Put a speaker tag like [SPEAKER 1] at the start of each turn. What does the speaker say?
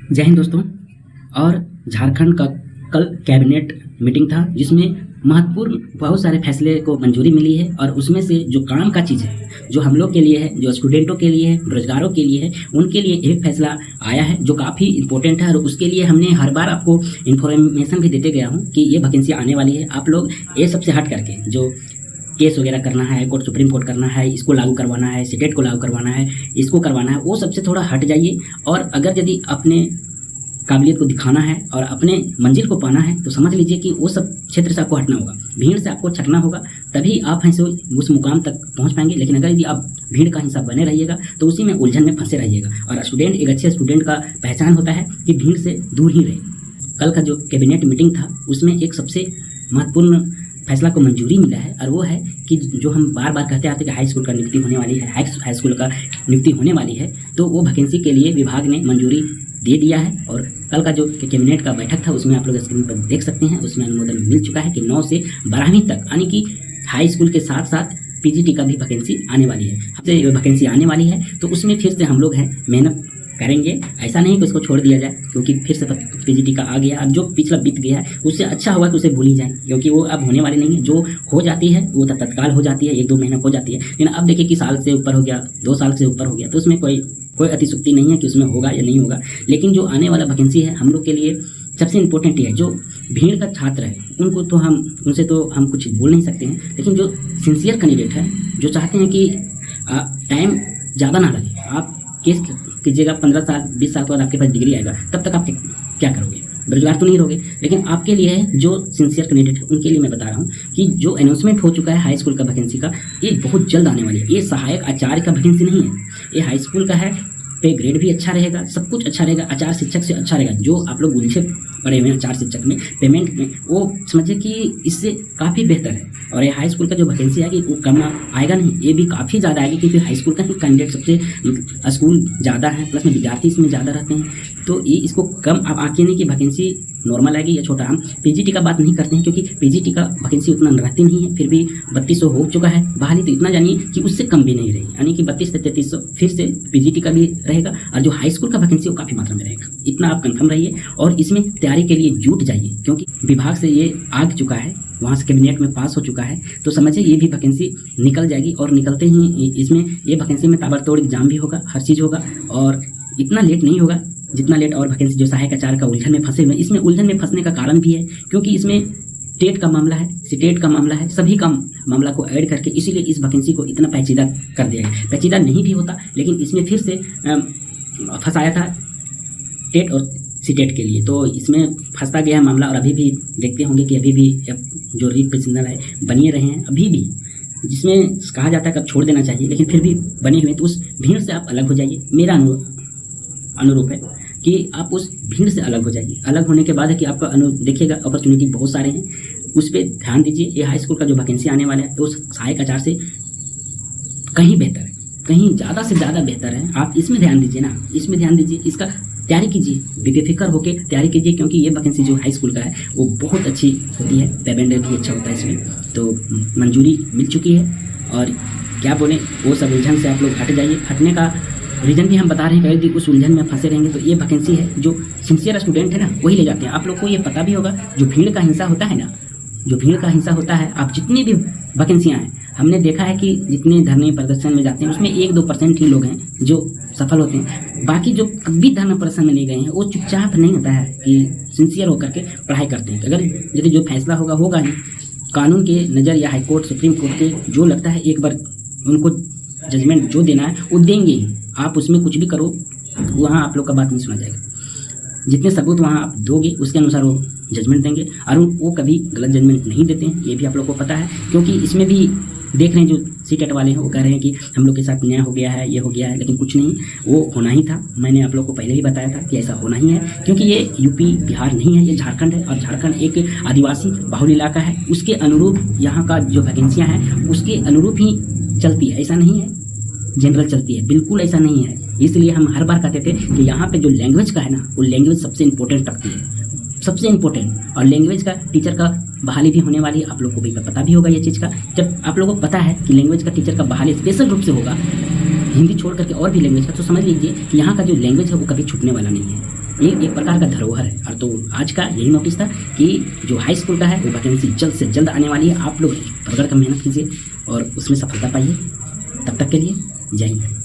[SPEAKER 1] जय हिंद दोस्तों। और झारखंड का कल कैबिनेट मीटिंग था जिसमें महत्वपूर्ण बहुत सारे फैसले को मंजूरी मिली है और उसमें से जो काम का चीज़ है, जो हम लोग के लिए है, जो स्टूडेंटों के लिए है, बेरोजगारों के लिए है, उनके लिए एक फैसला आया है जो काफ़ी इंपॉर्टेंट है। और उसके लिए हमने हर बार आपको इन्फॉर्मेशन भी देते गया हूँ कि ये वैकेंसी आने वाली है। आप लोग ये सबसे हट करके जो केस वगैरह करना है, कोर्ट सुप्रीम कोर्ट करना है, इसको लागू करवाना है, सीटेट को लागू करवाना है, इसको करवाना है, वो सबसे थोड़ा हट जाइए। और अगर यदि अपने काबिलियत को दिखाना है और अपने मंजिल को पाना है तो समझ लीजिए कि वो सब क्षेत्र से आपको हटना होगा, भीड़ से आपको छटना होगा, तभी आप हैं सो उस मुकाम तक पहुंच पाएंगे। लेकिन अगर यदि आप भीड़ का हिस्सा बने रहिएगा तो उसी में उलझन में फंसे रहिएगा। और स्टूडेंट, एक अच्छे स्टूडेंट का पहचान होता है कि भीड़ से दूर ही रहे। कल का जो कैबिनेट मीटिंग था उसमें एक सबसे महत्वपूर्ण फैसला को मंजूरी मिला है और वो है कि जो हम बार बार कहते आते हैं कि हाई स्कूल का नियुक्ति होने वाली है, हाई स्कूल का नियुक्ति होने वाली है, तो वो वैकेंसी के लिए विभाग ने मंजूरी दे दिया है। और कल का जो कैबिनेट का बैठक था उसमें आप लोग स्क्रीन पर देख सकते हैं, उसमें अनुमोदन मिल चुका है कि 9 से 12वीं तक, यानी कि हाई स्कूल के साथ साथ पीजीटी का भी वैकेंसी आने वाली है। हमसे वैकेंसी आने वाली है तो उसमें फिर से हम लोग हैं मेहनत करेंगे। ऐसा नहीं कि उसको छोड़ दिया जाए क्योंकि फिर से पीजीटी का आ गया। अब जो पिछला बीत गया है उससे अच्छा हुआ कि उसे भूल ही जाए, क्योंकि वो अब होने वाली नहीं है। जो हो जाती है वो तत्काल हो जाती है, 1-2 महीना हो जाती है। लेकिन अब देखिए कि साल से ऊपर हो गया, 2 साल से ऊपर हो गया, तो उसमें कोई अतिशुक्ति नहीं है कि उसमें होगा या नहीं होगा। लेकिन जो आने वाला वैकेंसी है हम लोग के लिए सबसे इम्पोर्टेंट है। जो भीड़ का छात्र है उनसे तो हम कुछ बोल नहीं सकते हैं, लेकिन जो सिंसियर कैंडिडेट है, जो चाहते हैं कि टाइम ज़्यादा ना लगे, आप केस कीजिएगा 15 साल 20 साल के बाद आपके पास डिग्री आएगा, तब तक आप क्या करोगे? बेरोजगार तो नहीं रहोगे। लेकिन आपके लिए है जो सिंसियर कैंडिडेट है उनके लिए मैं बता रहा हूँ कि जो अनाउंसमेंट हो चुका है हाई स्कूल का वैकेंसी का, ये बहुत जल्द आने वाली है। ये सहायक आचार्य का वैकेंसी नहीं है, ये हाई स्कूल का है। पे ग्रेड भी अच्छा रहेगा, सब कुछ अच्छा रहेगा, आचार शिक्षक से अच्छा रहेगा। जो आप लोग उलझे पड़े हुए हैं आचार शिक्षक में, पेमेंट में, वो समझिए कि इससे काफ़ी बेहतर है। और ये हाई स्कूल का जो वैकेंसी आएगी वो कम आएगा नहीं, ये भी काफ़ी ज़्यादा आएगी, क्योंकि हाई स्कूल का ही कैंडिडेट सबसे स्कूल ज़्यादा है, प्लस में विद्यार्थी इसमें ज़्यादा रहते हैं। तो ये इसको कम आप आंकिए नहीं कि वैकेंसी नॉर्मल आएगी या छोटा। हम पीजीटी का बात नहीं करते हैं क्योंकि पीजीटी का वैकेंसी उतना रहती नहीं है, फिर भी 3200 हो चुका है बहाली, तो इतना जानिए कि उससे कम भी नहीं रही, यानी कि 32 से 3300 फिर से पीजीटी का भी रहेगा। और जो हाई स्कूल का वैकेंसी वो काफ़ी मात्रा में रहेगा, इतना आप कंफर्म रहिए और इसमें तैयारी के लिए जुट जाइए, क्योंकि विभाग से ये आ चुका है, वहाँ से कैबिनेट में पास हो चुका है, तो समझिए ये भी वैकेंसी निकल जाएगी। और निकलते ही इसमें ये वैकेंसी में ताबड़तोड़ एग्जाम भी होगा, हर चीज़ होगा, और इतना लेट नहीं होगा जितना लेट और वैकेंसी जो सहायक आचार्य का उलझन में फंसे हुए हैं। इसमें उलझन में फंसने का कारण भी है क्योंकि इसमें टेट का मामला है, सीटेट का मामला है, सभी का मामला को ऐड करके इसीलिए इस वैकेंसी को इतना पेचीदा कर दिया गया। पेचीदा नहीं भी होता, लेकिन इसमें फिर से फंसाया था टेट और सीटेट के लिए, तो इसमें फंसता गया है मामला। और अभी भी देखते होंगे कि अभी भी जो रिप्रेजेंटेटिव है बनिए रहे हैं अभी भी, जिसमें कहा जाता है कि अब छोड़ देना चाहिए, लेकिन फिर भी बने हुए हैं। तो उस भीड़ से आप अलग हो जाइए, मेरा अनुरोध है कि आप उस भीड़ से अलग हो जाइए। अलग होने के बाद है कि आपका देखिएगा अपॉर्चुनिटी बहुत सारे हैं, उस पर ध्यान दीजिए। ये हाई स्कूल का जो वैकेंसी आने वाला है तो उस सहायक आचार्य से कहीं बेहतर है, कहीं ज़्यादा से ज़्यादा बेहतर है। आप इसमें ध्यान दीजिए ना, इसमें ध्यान दीजिए, इसका तैयारी कीजिए, बेफिक्र होकर तैयारी कीजिए, क्योंकि ये वैकेंसी जो हाई स्कूल का है वो बहुत अच्छी होती है, पेमेंट भी अच्छा होता है इसमें। तो मंजूरी मिल चुकी है और क्या बोलें, वो सब उलझन से आप लोग हट जाइए। हटने का रीज़न भी हम बता रहे हैं कि उस उलझन में फंसे रहेंगे तो ये वैकेंसी है जो सिंसियर स्टूडेंट है ना वही ले जाते हैं। आप लोग को ये पता भी होगा, जो भीड़ का हिंसा होता है ना, जो भीड़ का हिंसा होता है, आप जितनी भी वैकेंसियाँ हैं, हमने देखा है कि जितने धरने प्रदर्शन में जाते हैं उसमें 1-2% ही लोग हैं जो सफल होते हैं। बाकी जो कभी धरना प्रदर्शन में नहीं गए हैं वो चुपचाप नहीं होता है कि सिंसियर होकर के पढ़ाई करते हैं। अगर यदि जो फैसला होगा होगा ही, कानून के नज़र या हाईकोर्ट सुप्रीम कोर्ट के जो लगता है एक बार उनको जजमेंट जो देना है वो देंगे ही। आप उसमें कुछ भी करो, वहाँ आप लोग का बात नहीं सुना जाएगा। जितने सबूत वहाँ आप दोगे उसके अनुसार वो जजमेंट देंगे, और वो कभी गलत जजमेंट नहीं देते हैं, ये भी आप लोग को पता है। क्योंकि इसमें भी देख रहे हैं जो सीटेट वाले हैं वो कह रहे हैं कि हम लोग के साथ न्याय हो गया है, ये हो गया है, लेकिन कुछ नहीं, वो होना ही था। मैंने आप लोग को पहले ही बताया था कि ऐसा होना ही है, क्योंकि ये यूपी बिहार नहीं है, ये झारखंड है, और झारखंड एक आदिवासी बहुल इलाका है। उसके अनुरूप यहाँ का जो वैकेंसियाँ हैं उसके अनुरूप ही चलती है, ऐसा नहीं है जनरल चलती है, बिल्कुल ऐसा नहीं है। इसलिए हम हर बार कहते थे कि यहाँ पे जो लैंग्वेज का है ना, वो लैंग्वेज सबसे इंपॉर्टेंट रखती है, सबसे इंपॉर्टेंट। और लैंग्वेज का टीचर का बहाली भी होने वाली है, आप लोग को भी पता भी होगा ये चीज़ का। जब आप लोगों को पता है कि लैंग्वेज का टीचर का बहाली स्पेशल रूप से होगा, हिंदी छोड़ करके और भी लैंग्वेज का, तो समझ लीजिए कि यहाँ का जो लैंग्वेज है वो कभी छूटने वाला नहीं है। ये एक प्रकार का धरोहर है। और तो आज का यही नोटिस था कि जो हाई स्कूल का है वो वैकेंसी जल्द से जल्द आने वाली है। आप लोग रगड़ कर मेहनत कीजिए और उसमें सफलता पाइए। तब तक के लिए जय हिंद।